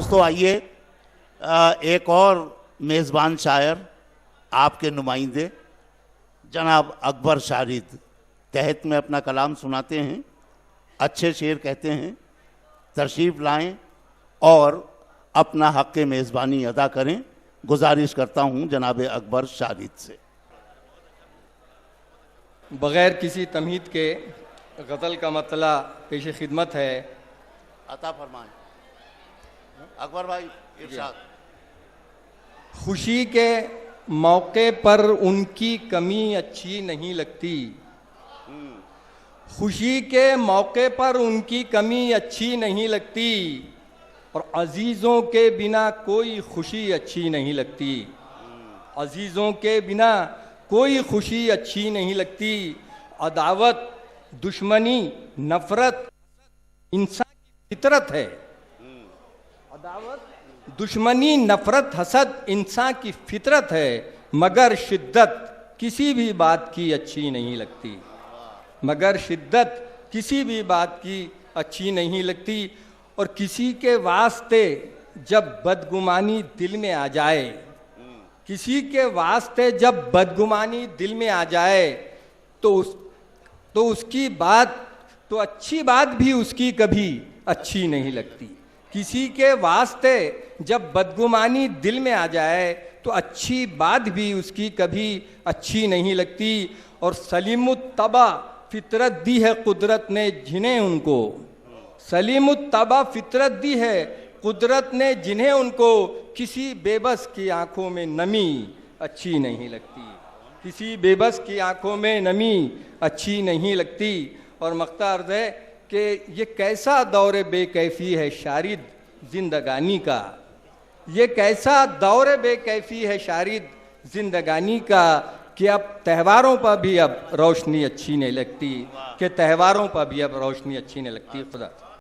दोस्तों आइए एक और मेज़बान शायर आपके नुमाइंदे जनाब अकबर शारिद तहत में अपना कलाम सुनाते हैं। अच्छे शेर कहते हैं, तशरीफ़ लाएं और अपना हक़ मेज़बानी अदा करें। गुजारिश करता हूं जनाब अकबर शारिद से। बग़ैर किसी तमहीद के गज़ल का मतला पेश खिदमत है। अता फरमाएं अकबर भाई, इरशाद। खुशी के मौके पर उनकी कमी अच्छी नहीं लगती, खुशी के मौके पर उनकी कमी अच्छी नहीं लगती, और अजीज़ों के बिना कोई खुशी अच्छी नहीं लगती, अजीज़ों के बिना कोई खुशी अच्छी नहीं लगती। अदावत, दुश्मनी, नफ़रत इंसान की फितरत है। अदावत, दुश्मनी, नफ़रत, हसद इंसान की फितरत है, मगर शिद्दत किसी भी बात की अच्छी नहीं लगती, मगर शिद्दत किसी भी बात की अच्छी नहीं लगती। और किसी के वास्ते जब बदगुमानी दिल में आ जाए, किसी के वास्ते जब बदगुमानी दिल में आ जाए तो उसकी बात, तो अच्छी बात भी उसकी कभी अच्छी नहीं लगती। किसी के वास्ते जब बदगुमानी दिल में आ जाए तो अच्छी बात भी उसकी कभी अच्छी नहीं लगती। और सलीमुत्तबा फितरत दी है कुदरत ने जिन्हें उनको, सलीमुत्तबा फितरत दी है कुदरत ने जिन्हें उनको, किसी बेबस की आंखों में नमी अच्छी नहीं लगती, किसी बेबस की आंखों में नमी अच्छी नहीं लगती। और मख्ता अर्ज़ है कि ये कैसा दौर बेकैफ़ी है शारिद जिंदगानी का, ये कैसा दौर बेकैफ़ी है शारिद जिंदगानी का, कि अब त्योहारों पर भी अब रोशनी अच्छी नहीं लगती, कि त्योहारों पर भी अब रोशनी अच्छी नहीं लगती। खुदा